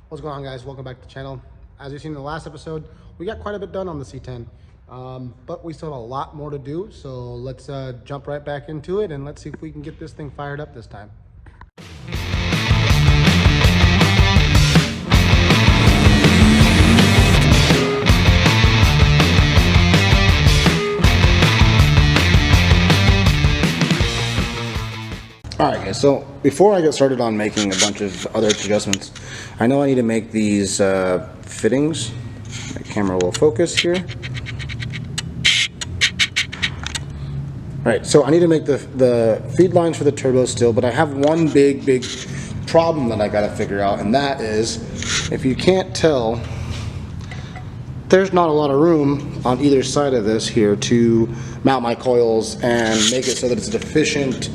What's going on, guys? Welcome back to the channel. As you've seen in the last episode, we got quite a bit done on the C10, but we still have a lot more to do. So let's jump right back into it and let's see if we can get this thing fired up this time. Alright guys, so before I get started on making a bunch of other adjustments, I know I need to make these fittings. My camera will focus here. Alright, so I need to make the feed lines for the turbo still, but I have one big problem that I gotta figure out, and that is, if you can't tell, there's not a lot of room on either side of this here to mount my coils and make it so that it's efficient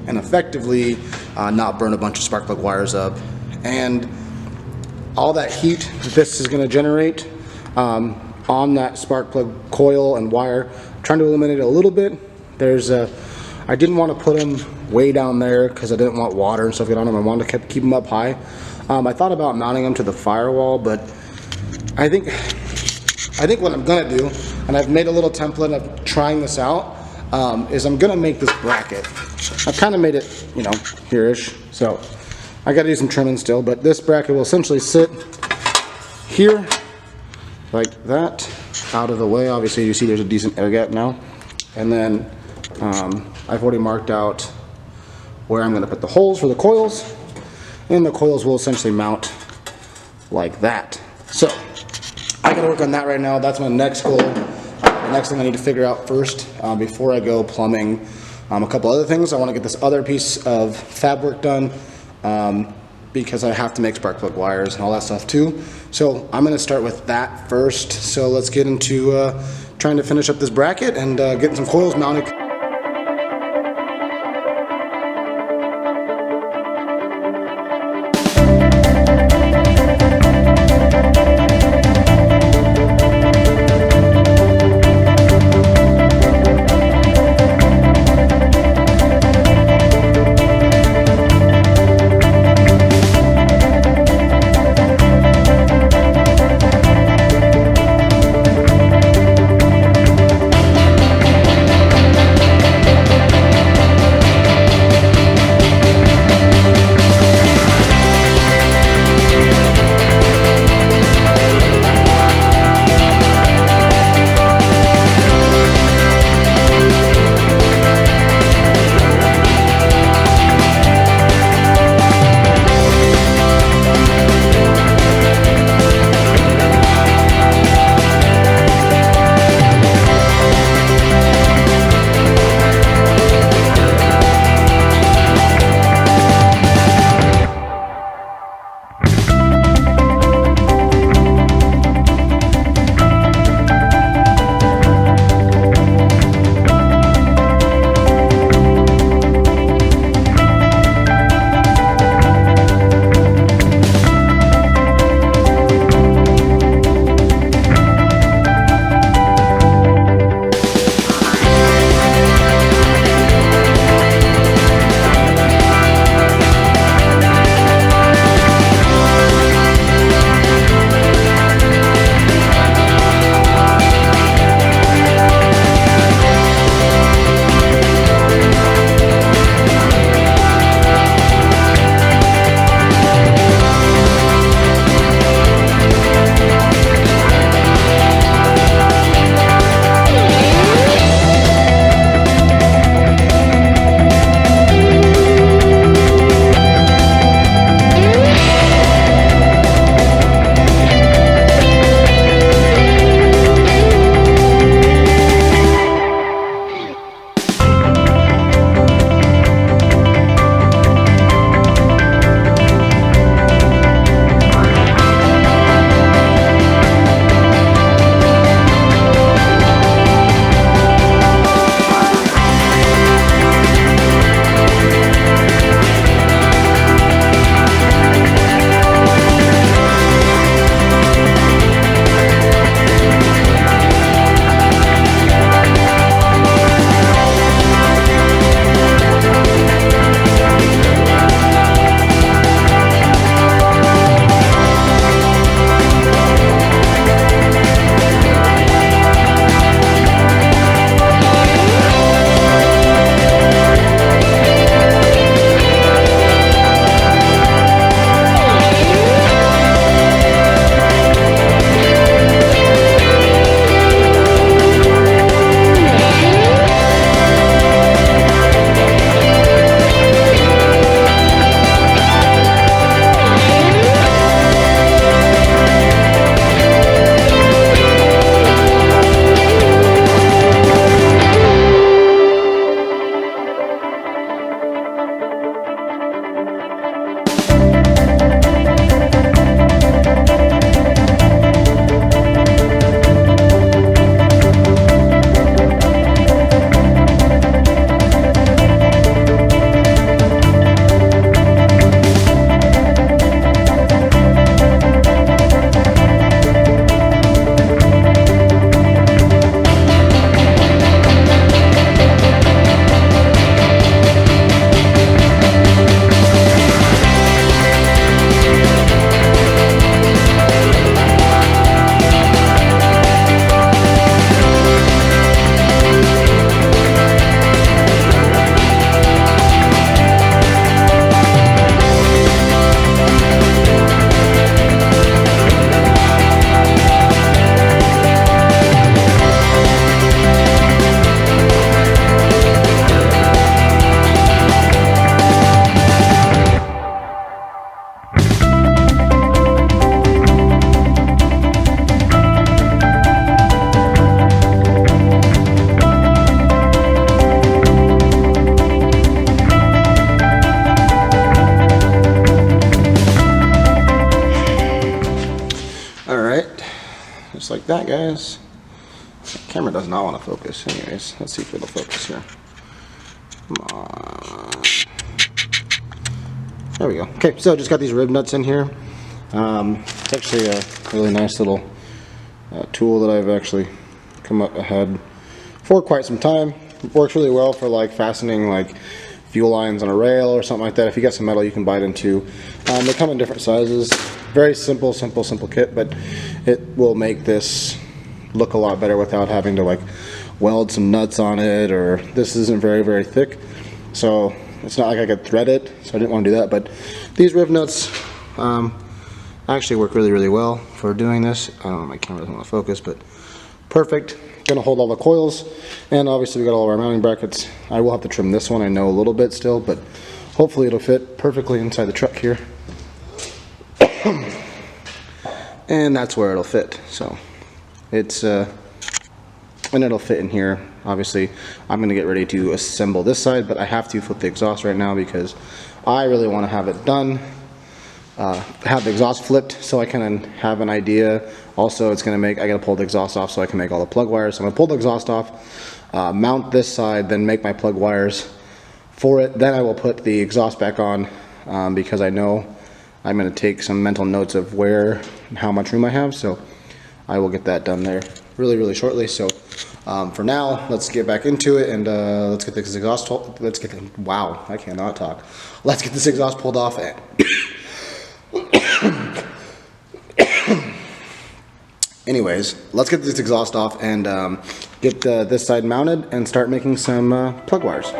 and effectively not burn a bunch of spark plug wires up. And all that heat this is going to generate on that spark plug coil and wire, I'm trying to eliminate it a little bit. I didn't want to put them way down there because I didn't want water and stuff get on them. I wanted to keep them up high. I thought about mounting them to the firewall, but I think what I'm going to do, and I've made a little template of trying this out, is I'm going to make this bracket. I've kind of made it, you know, here-ish, so I got to do some trimming still, but this bracket will essentially sit here like that, out of the way. Obviously you see there's a decent air gap now, and then I've already marked out where I'm going to put the holes for the coils, and the coils will essentially mount like that. So I got to work on that right now. That's my next goal. The next thing I need to figure out first, before I go plumbing a couple other things. I want to get this other piece of fab work done because I have to make spark plug wires and all that stuff too. So I'm going to start with that first. So let's get into trying to finish up this bracket and getting some coils mounted. just like that, guys. The camera does not want to focus. Anyways, let's see if it'll focus here. Come on. There we go. Okay, so just got these rib nuts in here. It's actually a really nice little tool that I've actually come up ahead for quite some time. It works really well for like fastening like fuel lines on a rail or something like that. If you got some metal, you can bite into. They come in different sizes. Very simple kit, but it will make this look a lot better without having to like weld some nuts on it, or this isn't very thick, so it's not like I could thread it, so I didn't want to do that. But these rib nuts actually work really well for doing this. I don't know, my camera doesn't want to focus, but perfect. Gonna hold all the coils, and obviously we got all of our mounting brackets. I will have to trim this one, I know, a little bit still, but hopefully it'll fit perfectly inside the truck here. And that's where it'll fit. So it's and it'll fit in here. Obviously I'm gonna get ready to assemble this side, but I have to flip the exhaust right now because I really want to have it done, have the exhaust flipped so I can have an idea. Also, it's gonna make, I gotta pull the exhaust off so I can make all the plug wires. So I'm gonna pull the exhaust off, mount this side, then make my plug wires for it. Then I will put the exhaust back on because I know I'm gonna take some mental notes of where and how much room I have. So I will get that done there really shortly. So for now, let's get back into it, and let's get this exhaust, wow, I cannot talk. Let's get this exhaust pulled off. Anyways, let's get this exhaust off and get this side mounted and start making some plug wires.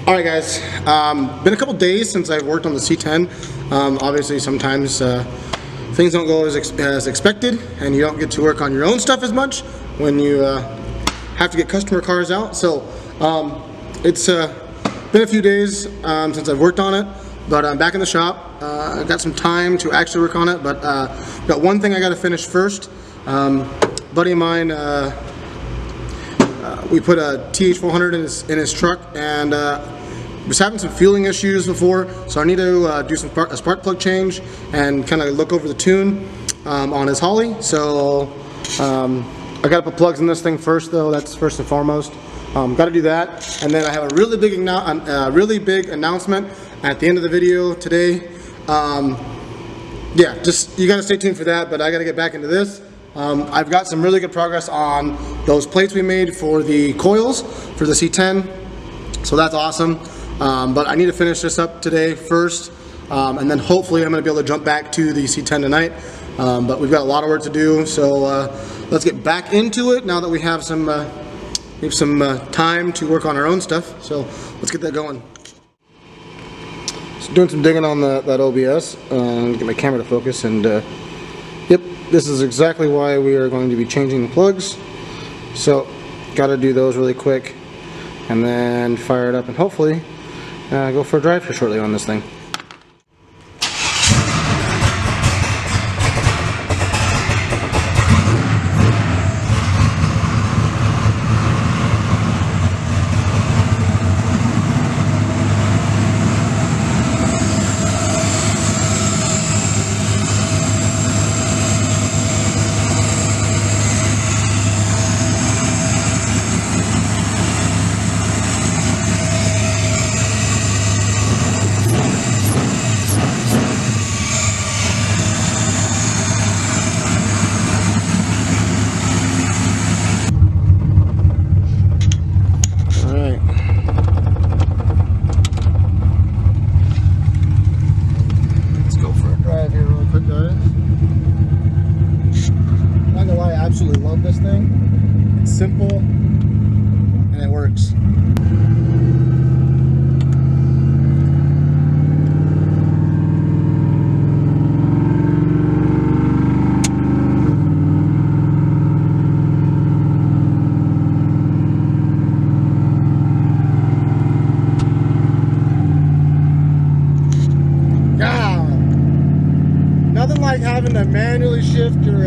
Alright guys, been a couple days since I've worked on the C10. Obviously sometimes things don't go as expected, and you don't get to work on your own stuff as much when you have to get customer cars out. So it's been a few days since I've worked on it, but I'm back in the shop. I've got some time to actually work on it, but got one thing I got to finish first. Buddy of mine, we put a TH400 in his truck, and was having some fueling issues before, so I need to do a spark plug change and kind of look over the tune on his Holly. So I got to put plugs in this thing first, though. That's first and foremost. Got to do that, and then I have a really big announcement at the end of the video today. Yeah, just you got to stay tuned for that. But I got to get back into this. I've got some really good progress on those plates we made for the coils for the C10, so that's awesome. But I need to finish this up today first, and then hopefully I'm going to be able to jump back to the C10 tonight. But we've got a lot of work to do, so let's get back into it now that we have some time to work on our own stuff. So let's get that going. So doing some digging on that OBS, get my camera to focus, and yep, this is exactly why we are going to be changing the plugs. So got to do those really quick, and then fire it up, and hopefully go for a drive here shortly on this thing. Absolutely love this thing. It's simple and it works. having to manually shift your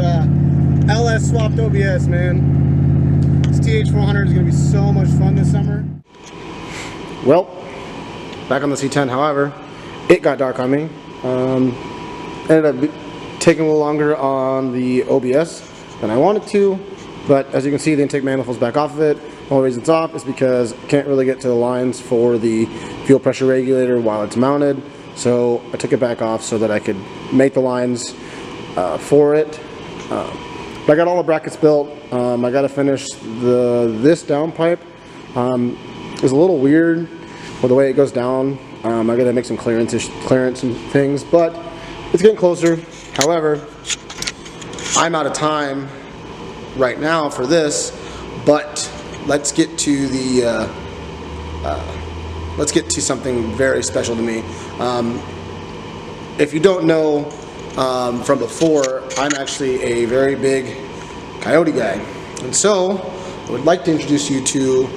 LS swapped OBS, man. This TH400 is going to be so much fun this summer. Well, back on the C10, however, it got dark on me. Ended up taking a little longer on the OBS than I wanted to, but as you can see, the intake manifold's back off of it. The only reason it's off is because I can't really get to the lines for the fuel pressure regulator while it's mounted, so I took it back off so that I could make the lines for it. But I got all the brackets built. I got to finish this downpipe. It's a little weird with the way it goes down. I got to make some clearance and things, but it's getting closer. However, I'm out of time right now for this, but let's get to the let's get to something very special to me. If you don't know from before, I'm actually a very big coyote guy, and so I would like to introduce you to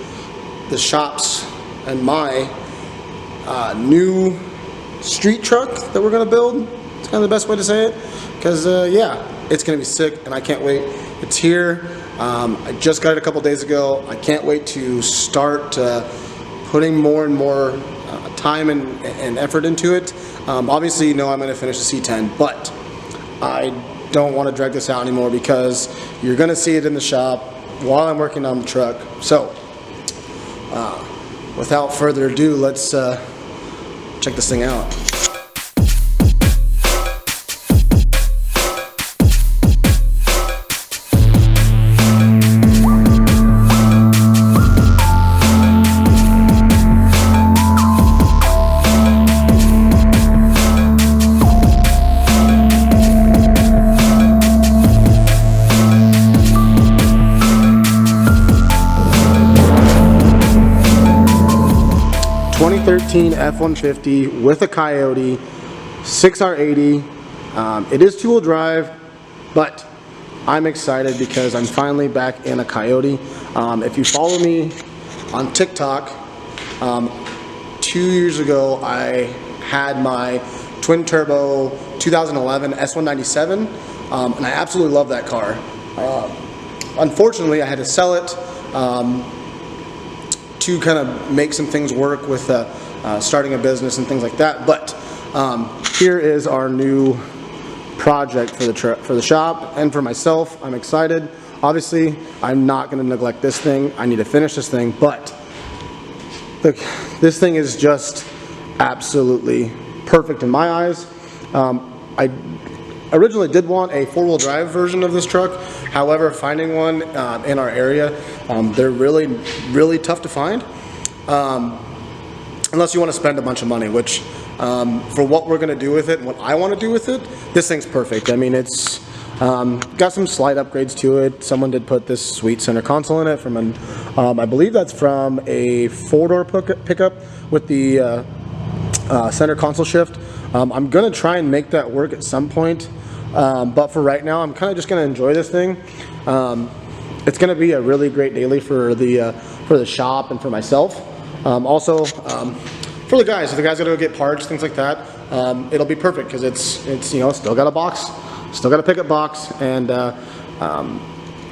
the shops and my new street truck that we're gonna build. It's kind of the best way to say it, because yeah, it's gonna be sick and I can't wait. It's here. I just got it a couple days ago. I can't wait to start putting more and more time and effort into it. Obviously, you know I'm gonna finish the C10, but I don't want to drag this out anymore because you're gonna see it in the shop while I'm working on the truck. So without further ado, let's check this thing out. F-150 with a Coyote, 6R80. It is two-wheel drive, but I'm excited because I'm finally back in a Coyote. If you follow me on TikTok, 2 years ago I had my twin turbo 2011 S197, and I absolutely love that car. Unfortunately, I had to sell it to kind of make some things work with starting a business and things like that. But here is our new project for the shop and for myself. I'm excited. Obviously, I'm not going to neglect this thing. I need to finish this thing, but look, this thing is just absolutely perfect in my eyes. I originally did want a four-wheel drive version of this truck. However, finding one in our area, they're really tough to find. Unless you want to spend a bunch of money, which for what we're going to do with it and what I want to do with it, this thing's perfect. I mean, it's got some slight upgrades to it. Someone did put this sweet center console in it from an, I believe that's from a four-door pickup with the center console shift. I'm going to try and make that work at some point, but for right now, I'm kind of just going to enjoy this thing. It's going to be a really great daily for the shop and for myself. Also, for the guys, if the guys gotta go get parts, things like that, it'll be perfect because it's you know, still got a box, still got a pickup box, and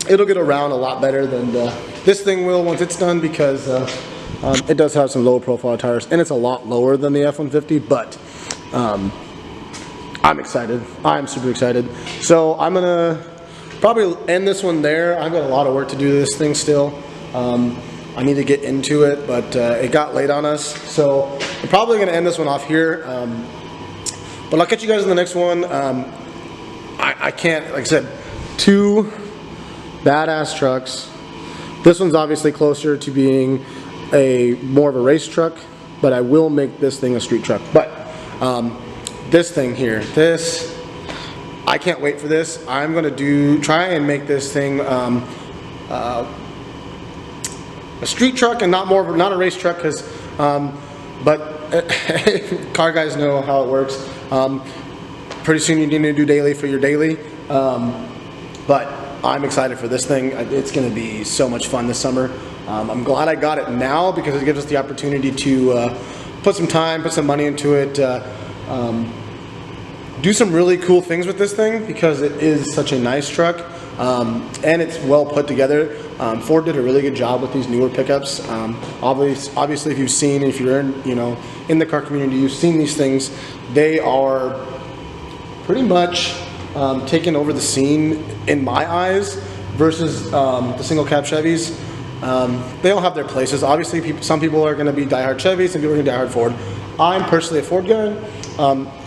it'll get around a lot better than this thing will once it's done, because it does have some low profile tires and it's a lot lower than the F-150, but I'm excited. I'm super excited. So I'm gonna probably end this one there. I've got a lot of work to do to this thing still. I need to get into it, but it got late on us, so I'm probably going to end this one off here. But I'll catch you guys in the next one. I can't, like I said, two badass trucks. This one's obviously closer to being more of a race truck, but I will make this thing a street truck. But this thing here, I can't wait for this. I'm going to try and make this thing a street truck and not a race truck, because but car guys know how it works. Pretty soon you need to do daily for your daily, but I'm excited for this thing. It's going to be so much fun this summer. I'm glad I got it now because it gives us the opportunity to put some time, put some money into it, do some really cool things with this thing because it is such a nice truck, and it's well put together. Ford did a really good job with these newer pickups. Obviously, if you've seen, if you're in the car community, you've seen these things. They are pretty much taking over the scene in my eyes versus the single cab Chevys. They all have their places. Obviously, some people are going to be diehard Chevy, some people are going to be diehard Ford. I'm personally a Ford guy.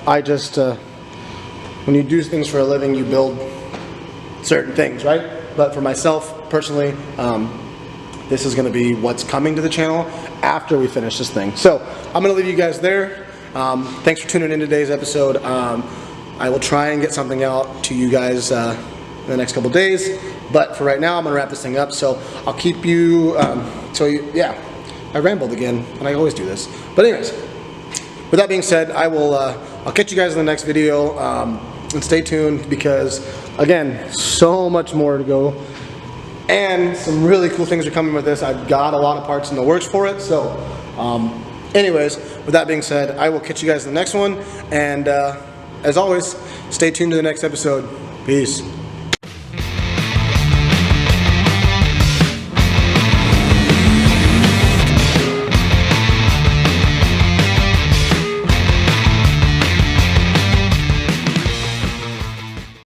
I just, when you do things for a living, you build certain things, right? But for myself, personally, this is going to be what's coming to the channel after we finish this thing. So I'm going to leave you guys there. Thanks for tuning in today's episode. I will try and get something out to you guys in the next couple days. But for right now, I'm going to wrap this thing up. So I'll keep you, yeah, I rambled again, and I always do this. But anyways, with that being said, I'll catch you guys in the next video. And stay tuned because, again, so much more to go. And some really cool things are coming with this. I've got a lot of parts in the works for it. So, anyways, with that being said, I will catch you guys in the next one. And as always, stay tuned to the next episode. Peace.